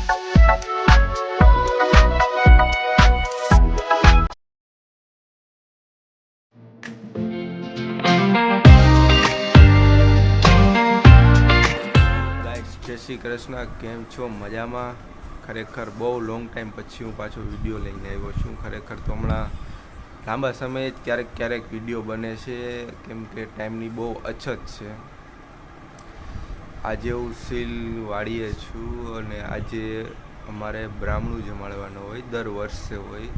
જય શ્રી કૃષ્ણ, કેમ છો? મજામાં? ખરેખર બહુ લોંગ ટાઈમ પછી હું પાછો વિડીયો લઈને આવ્યો છું. ખરેખર તો હમણાં લાંબા સમયે જ ક્યારેક વિડીયો બને છે, કેમ કે ટાઈમની બહુ અછત છે. આજે હું સીલ વાળીએ છું અને આજે અમારે બ્રાહ્મણું જમાડવાનું હોય, દર વર્ષે હોય.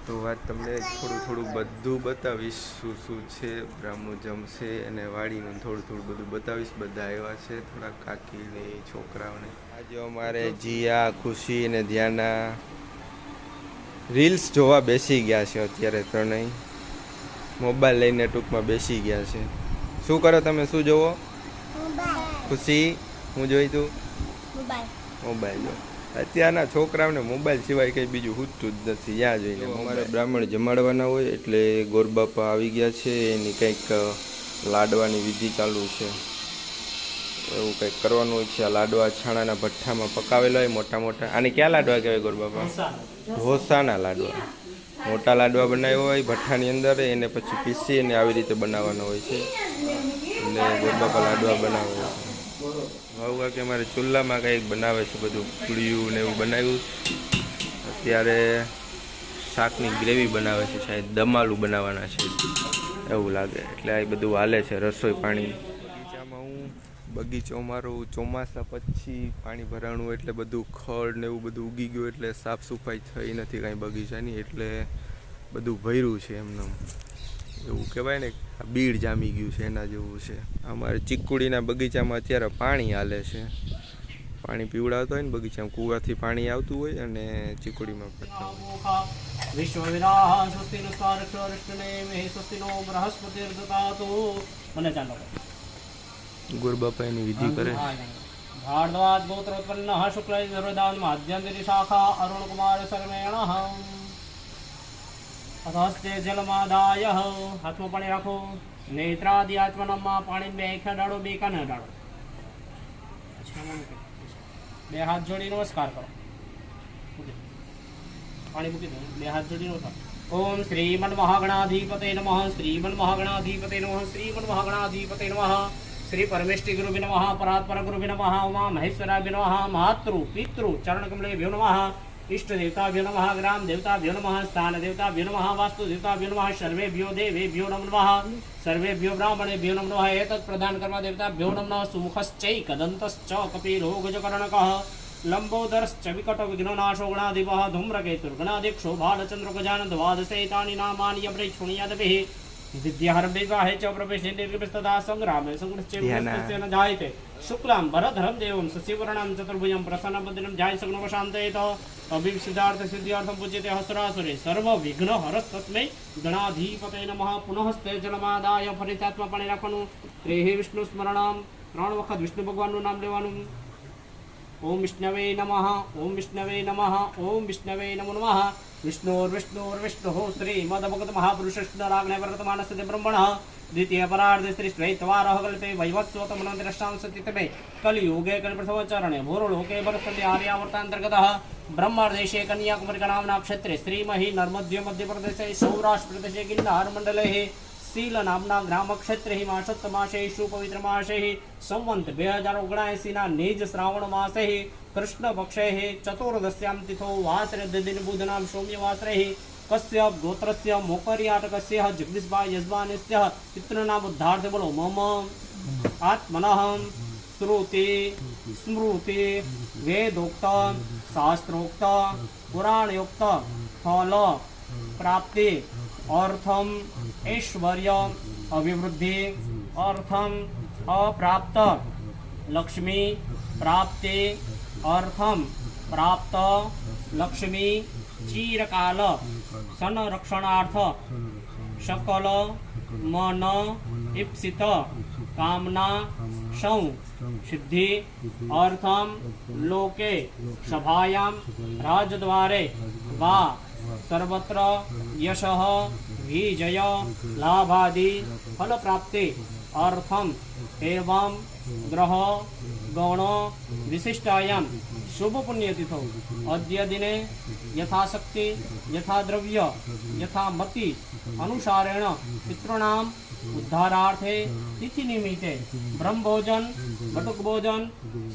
તો વાત તમને થોડું બધું બતાવીશ, શું છે બ્રાહ્મણું જમશે અને વાડીનું થોડું બધું બતાવીશ. બધા આવ્યા છે, થોડા કાકીને છોકરાઓને. આજે અમારે જીયા, ખુશી અને ધ્યાના રીલ્સ જોવા બેસી ગયા છે. અત્યારે ત્રણેય મોબાઈલ લઈને ટૂંકમાં બેસી ગયા છે. શું કરો તમે? શું જોવો? ખુશી, હું જોઈ તું મોબાઈલ જો. અત્યારના છોકરાઓને મોબાઈલ સિવાય કંઈ બીજું હૂતું જ નથી. ત્યાં જોઈને અમારે બ્રાહ્મણ જમાડવાના હોય એટલે ગોરબાપા આવી ગયા છે. એની કંઈક લાડવાની વિધિ ચાલુ છે. એવું કંઈક કરવાનું હોય છે. આ લાડવા છાણાના ભઠ્ઠામાં પકાવેલા હોય, મોટા. આને ક્યાં લાડવા કહેવાય ગોરબાપા? ઢોસાના લાડવા. મોટા લાડવા બનાવ્યા હોય ભઠ્ઠાની અંદર, એને પછી પીસી અને આવી રીતે બનાવવાનો હોય છે. એટલે ગોરબાપા લાડવા બનાવે છે. હવે કે અમારે ચૂલામાં કંઈક બનાવે છે, બધું પૂળિયું ને એવું બનાવ્યું. અત્યારે શાકની ગ્રેવી બનાવે છે, શાયદ દમાલું બનાવવાના છે એવું લાગે. એટલે આ બધું હાલે છે, રસોઈ પાણી. બગીચો અમારો ચોમાસા પછી પાણી ભરાણું એટલે બધું ખડ ને એવું બધું ઉગી ગયું, એટલે સાફ સફાઈ થઈ નથી કાંઈ બગીચાની, એટલે બધું ભર્યું છે એમને. એવું કહેવાય ને, બીડ જામી ગયું છે એના જેવું છે. અમારે ચીકુડીના બગીચામાં અત્યારે પાણી હાલે છે. પાણી પીવડાવતા હોય ને બગીચામાં, કૂવાથી પાણી આવતું હોય અને ચીકુડીમાં ગોરબાપા એની વિધિ કરે. ભારદ્વાજ ગોત્રોત્પન્ન શુક્લ સર્વદાન માધ્યંતરી શાખા અરુણ કુમાર શર્મેણ અથસ્તે જલમાદાય. હાથમાં પાણી રાખો. નેત્રાદિ આચમનમાં પાણી બે ખેડાડો, બે કાને અડાડો. બે હાથ જોડી નમસ્કાર કરો. પાણી મૂકી દો. બે હાથ જોડી નમસ્કાર. ઓમ શ્રીમન મહાગણાધિપતે નમઃ. શ્રીમન મહાગણાધિપતે નમઃ. શ્રીમન મહાગણાધિપતે નમઃ. श्री परमेष्टि गुरु नमः. परात्पर गुरु नमः. उमा महेश्वराभ्यो नमः. मातृ पितृ चरण कमलेभ्यो नमः. इष्ट देवताभ्यो नमः. ग्राम देवताभ्यो नमः. स्थान देवताभ्यो नमः. वास्तु देवताभ्यो नमः. सर्वेभ्यो देवेभ्यो नमः. सर्वेभ्यो ब्राह्मणेभ्यो नमः. एतत् प्रदान कर्म देवताभ्यो नमः. सुमुखश्चैकदन्तश्च कपिलो गजकर्णकः लंबोदरश्च विकटो विघ्ननाशो गणाधिपः धूम्रकेतुर्गणाधिक्षो बालचंद्र गजानन द्वादशैतानि नामानि यप्रैक्षुणीयादभिः विद्याहरम्भिवाहे च प्रवेशेन्द्रियस्तदा संग्रामे संग्रश्चेन जायते शुक्लां भरधरं देवं शशिवर्णं चतुर्भुजं प्रसन्नवदनं जाय सगुणवशान्तयेत अभिसिद्धार्थ सिद्ध्यार्थं पूज्यते हसुरासुरे सर्वविघ्नहरस्तस्मै गणाधिपतये नमः. पुनःस्ते जलमादाय ફરીથી આત્મા પાણી રાખવાનું. ત્રેહી વિષ્ણુ સ્મરણમ, 3 વખત વિષ્ણુ ભગવાનનું નામ લેવાનું. ओम विष्णवे नमः. ओम विष्णवे नमः. ओम विष्णवे नमो नमः. विष्णुर्विष्णुर्विष्णुः श्रीमद्भगवत महापुरुषराग्ने वर्तमानस्य ब्रह्मणः द्वितीय परार्धे श्री श्वेतवारः कल्पे वैवस्वतमनोतिरष्टांशतितमे कलियुगे कल्पप्रथमचरणे भूर्लोके भरतखण्डे आर्यावर्तान्तर्गतः ब्रह्मार्देशे कन्याकुमारी नामना क्षेत्रे श्रीमहि नर्मद्य मध्यप्रदेशे सौराष्ट्रप्रदेशे गिन्नारमण्डले सील नामना ग्राम क्षेत्रे मासोत्तमासेषु पवित्रमासे संवंत 2079 ना निज श्रावण मासे कृष्ण पक्षे चतुर्दश्यां तिथौ वासरे दिन बुधनां सौम्यवासरे कस्य गोत्रस्य मोकर्याटकस्य जगदीशभाई यजमानस्य पितृनाम उद्धार्थे बोलो मम आत्मनः श्रुति स्मृति वेदोक्त शास्त्रोक्त पुराणोक्त फल प्राप्ति अर्थम ऐश्वर्य अभिवृद्धि अर्थम अप्राप्त लक्ष्मी प्राप्ति अर्थम प्राप्त लक्ष्मी चिरकाल संरक्षणार्थ सकल मन इप्सित कामना सौ सिद्धि अर्थम लोके सभायां राजद्वारे वा सर्वत्र यशः विजय लाभादि फल प्राप्ति अर्थम एवं ग्रह गौण विशिष्टायां शुभ पुण्यतिथौ अद्य दिने यथाशक्ति यथा द्रव्य यथा मति अनुसारेण पितॄणाम् उद्धारार्थे तिथि निमित्ते ब्रह्म भोजन बटुक भोजन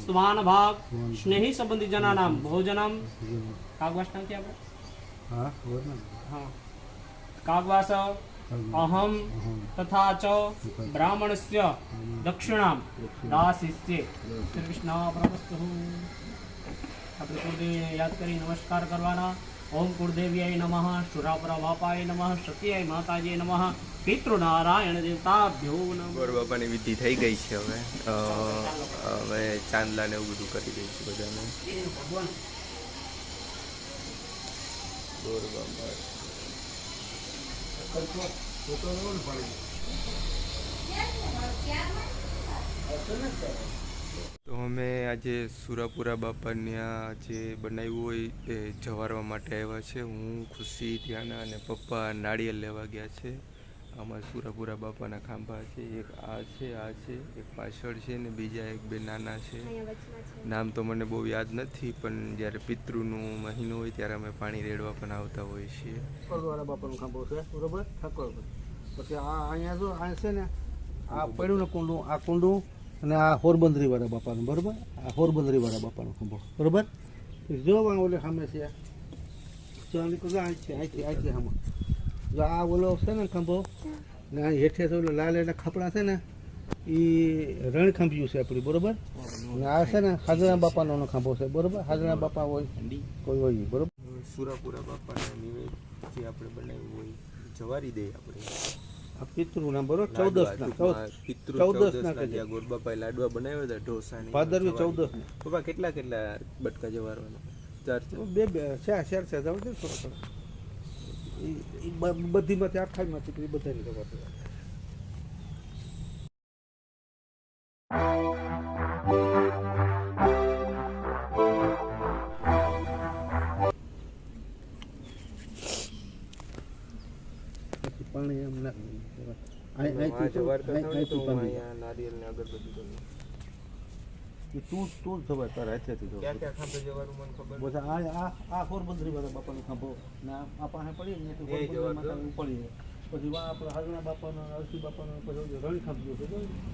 स्नान भाग स्नेही संबंधी जनानां भोजनम कागवास नाम क्या हाँ कागवास अहम तथा च ब्राह्मणस्य दक्षिणां दास्ये श्री कृष्ण प्रभुस्तु આપણે કુળદેવીને યાદ કરી નમસ્કાર કરવાના. ઓમ કુળદેવીય નમઃ, સુરાપરા બાપાય નમઃ, સત્યાય માતાજીય નમઃ, પિતૃનારાયણ દેવતાભ્યો નમઃ. ગોર બાપાની વિધિ થઈ ગઈ છે. હવે ચાંદલા ને એવું બધું કરી દઈશું બધાને. ગોર બાપા તો અમે આજે સુરાપુરા બાપાને જે બનાવ્યું હોય એ જવારવા માટે આવ્યા છે. હું, ખુશી, ધ્યાના અને પપ્પા નાળિયેર લેવા ગયા છે. આમાં સુરાપુરા બાપાના ખાંભા છે. એક આ છે, એક પાછળ છે ને બીજા એક બે નાના છે. નામ તો મને બહુ યાદ નથી, પણ જ્યારે પિતૃનો મહિનો હોય ત્યારે અમે પાણી રેડવા પણ આવતા હોઈએ છીએ. ઠાકોરવાળા બાપાનો ખાંભો છે, બરોબર? ઠાકોર પછી આ અહીંયા જો આ છે ને આ પડ્યું ને કુંડું, આ કુંડું અને આ હોરબંદરીવાળા બાપાનું, બરોબર? આ હોરબંદરીવાળા બાપાનો ખંભો, બરોબર? જો ઓલે સામે છે, જો અહીંથી સામે જો આ ઓલો છે ને ખંભો ને આ હેઠે ઓલો લાલ એના ખપડા છે ને એ રણખંભિયું છે આપણી, બરોબર? અને આ છે ને હાજરા બાપાનો ખાંભો છે, બરોબર? હાજરા બાપા હોય કોઈ હોય, બરોબર? સુરાપુરા બાપાના નિવેદ જે આપણે બનાવ્યું હોય જવારી દઈએ આપણે. આ પિતૃનું નામ, બરોબર? 14 ત્યાં ગોરબાપાએ લાડવા બનાવ્યા હતા ઢોસાની. ભાદરવી 14 પપ્પા કેટલા બટકા જવારવાના? 4 બે શેર છે જવું છે થોડો થોડો બધીમાંથી આખાઈમાંથી પેલી બધાની ખબર છે. પાણી એમ તું જવાય તારા હાથેથી આ હોરબંદરી વાળા બાપાનો ખાંભો ને આ પાસે પડી ને પડી પછી આપણે હાજણા બાપાનો, અરસી બાપાનો પછી રણ ખાંભ્યો છે,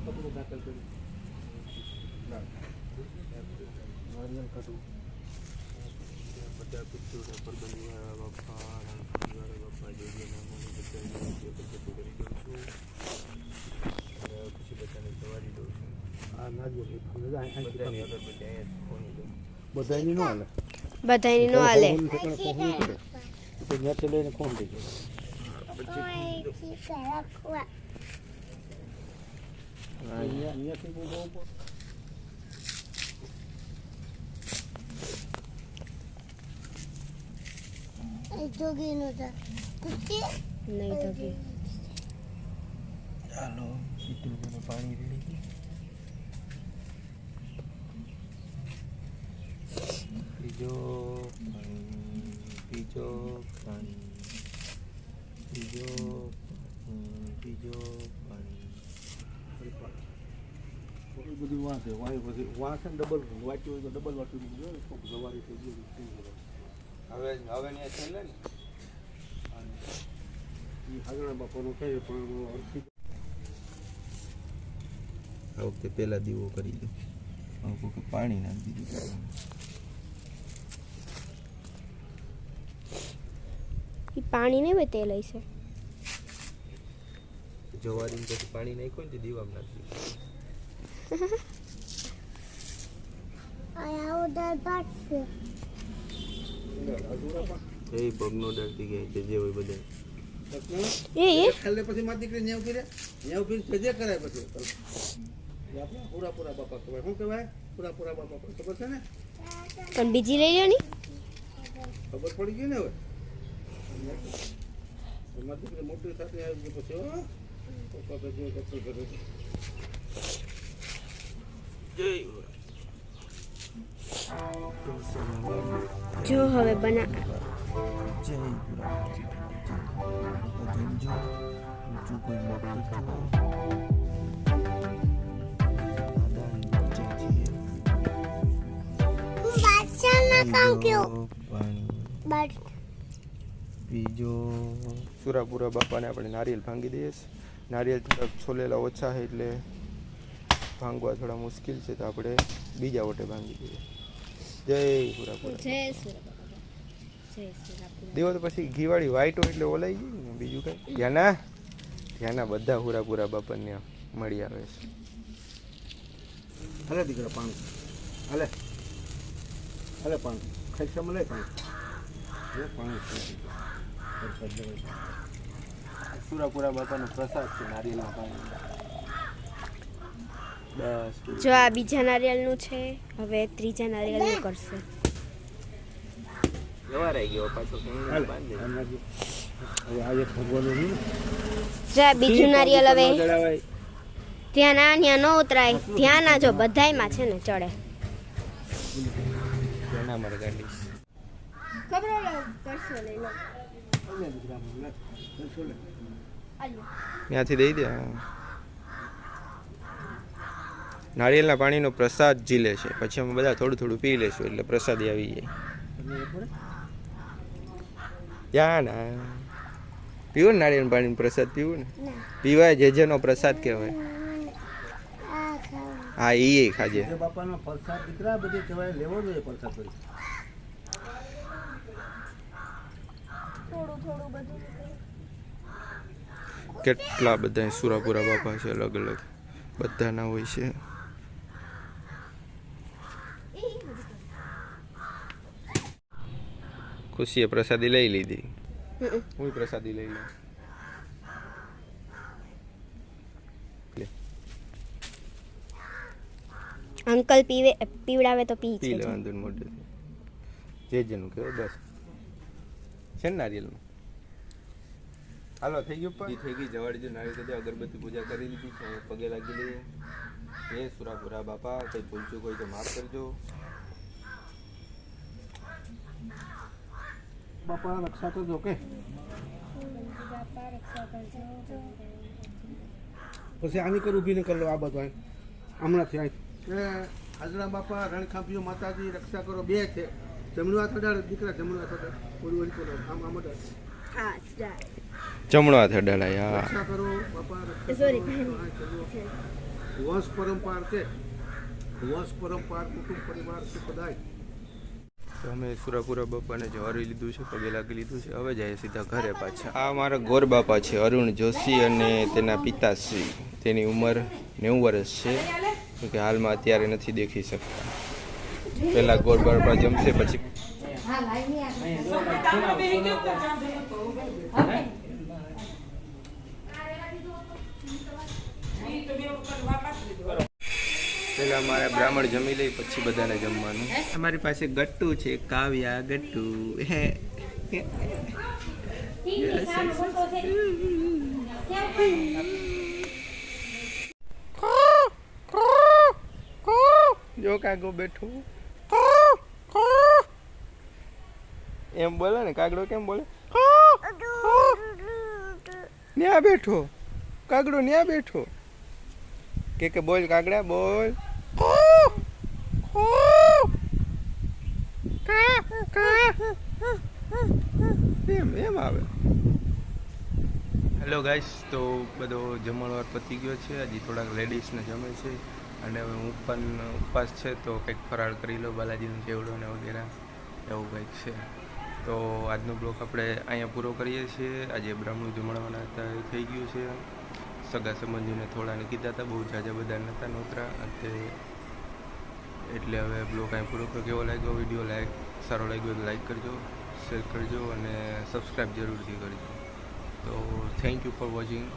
કપડું દાખલ કરી નારિયેલ કાઢું બધા પિતૃ પરબંધી વાળા બાપા, વાળા બાપા જે નામો બધા કરી દઉં છું. પછી બધાને જવારી દઉં છું. આ નારિયેલ બધાની અગરબત્તી અહીંયા ફોની દઉં. બધાની ન હાલે, બધાની નો હાલે. ત્યાં લઈને કોણ થઈ ગયો અહીંયાથી બહુ નહીં તો ચાલો પિતૃને પાણી રેડી બીજો પાણી બધું વાંચે વાય પછી વાંચે ને ડબલ વાંચ્યું હોય તો ડબલ વાંચ્યું સવારી થઈ ગયું. હવે ને છેલ્લે ને એ હાજણા બાપાનું કહે પણ આ વખતે પહેલા દીવો કરી દો. આ વખતે પાણી નાખી દીધું. પાણી નહીં હોય તેલ હશે. જવારી પછી પાણી નાખ્યું ને દીવામાં નાખી એ પગનો ડરતી ગઈ છે જે હોય બધા છેલ્લે પછી મારી દીકરી નેવ ફીર સજે કરાય પછી આપણે પૂરા બાપા કહેવાય. શું કહેવાય? પૂરા બાપા ખબર છે ને? પણ બીજી લઈ લો ને, ખબર પડી ગઈ ને હવે. મારી દીકરી મોટી સાથે આવી ગઈ પછી પપ્પા પછી કચરો કરે છે. જો હવે બના જય જો કોઈ પાણી બીજો સુરાપુરા બાપાને આપણે નારિયેલ ભાંગી દઈએ છીએ. નારિયેલ થોડાક છોલેલા ઓછા છે એટલે ભાંગવા થોડા મુશ્કેલ છે, તો આપણે બીજા વટે ભાંગી દઈએ. જય સુરાપુરા. દેવો તો પછી ઘીવાળી વાઈટ હોય એટલે ઓલાઈ ગઈ ને, બીજું કઈ ધ્યાના બધા સુરાપુરા બાપાને મળી આવે છે. હાલે દીકરા પાણી હાલે પાણી ખાઈ મળે પાણી સુરાપુરા બાપાનો પ્રસાદ છે નારિયેળના પાણી. બસ જો આ બીજા નારિયેળનું છે, હવે ત્રીજા નારિયેળનું કરશે. જવારાઈ ગયો પાછો હવે આજે ભગવાનનું જો આ બીજું નારિયેળ હવે ત્યાં ન ઉતરાય. ધ્યાન આ જો બધાયમાં છે ને ચડે. એના મારે ગાડી ત્યાંથી દઈ દે. નારિયેળના પાણીનો પ્રસાદ ઝીલે છે, પછી અમે બધા થોડું થોડું પી લેશું એટલે પ્રસાદી આવી જાય. ત્યાં ના પીવું ને નારિયેળ પાણીનો પ્રસાદ પીવું ને પીવાય, જેનો પ્રસાદ કહેવાય. હા એ ખાજે. બાપાનો પ્રસાદ દીકરા બધી કહેવાય, લેવો જોઈએ પ્રસાદ. કેટલા બધા સુરાપુરા બાપા છે, અલગ અલગ બધાના હોય છે. ખુશીએ પ્રસાદી લઈ લીધી, હું પ્રસાદી લઈ લઉં. અંકલ પીવડાવે તો પી પી લે, વાંધો નહીં. મોઢે જેનું કહેવાય બસ છે ને નારિયેલમાં. હાલો થઈ ગયું, પણ થઈ ગઈ જવાડી. નારિયેળ તો અગરબત્તી પૂજા કરી લીધી છે, પગે લાગી લઈએ. એ સુરાપુરા બાપા કંઈ ભૂલચું કોઈ તો માફ કરજો. બાપા રક્ષા કરજો કે પછી આની કર ઊભી ને કરી લો. આ બધું હમણાંથી હાજરા બાપા રણખાંભીઓ માતાજી રક્ષા કરો. બે છે, જમણું હાથ અડાડે દીકરા, જમણું હાથ અડાડે, ઓલી ઓલી કરો, આમ આમ અડાડે, જમણો હાથ અડાડાય. રક્ષા કરો બાપા, વંશ પરંપરા છે, વંશ પરંપરા કુટુંબ પરિવાર છે બધાય. અમે સુરાપુરા બાપાને જવારી લીધું છે, પગે લાગી લીધું છે. હવે જાય સીધા ઘરે પાછા. આ મારા ગોર બાપા છે, અરુણ જોશી, અને તેના પિતાશ્રી. તેની ઉંમર 90 વર્ષ છે, કે હાલમાં અત્યારે નથી દેખી શકતા. પહેલા ગોર બાપા જમશે પછી પેલા અમારે બ્રાહ્મણ જમી લઈ પછી બધાને જમવાનું. અમારી પાસે ગટ્ટુ છે, કાવ્યા ગટ્ટુ. જો કાગડો બેઠો એમ બોલે ને. કાગડો કેમ બોલે? ન્યા બેઠો કાગડો, ન્યા બેઠો. કે બોલ કાગડા બોલ. એમ આવે. હેલો ગાઈસ, તો બધો જમણવાર પતી ગયો છે. હજી થોડાક લેડીઝને જમે છે, અને હવે હું પણ ઉપવાસ છે, તો કંઈક ફરાળ કરી લો, બાલાજીનો ચેવડો ને વગેરે એવું કંઈક છે. તો આજનો બ્લોગ આપણે અહીંયા પૂરો કરીએ છીએ. આજે બ્રાહ્મણ જમણવાના હતા એ થઈ ગયું છે. સગા સંબંધીને થોડાને કીધા હતા, બહુ ઝાઝા બધા નહોતા નોતરા. એટલે હવે બ્લોગ અહીં પૂરો કર્યો. કેવો લાગ્યો વિડીયો? સારો લાગ્યો તો લાઈક કરજો, શેર કરજો અને સબસ્ક્રાઈબ જરૂરથી કરજો. તો થેન્ક યુ ફોર વોચિંગ.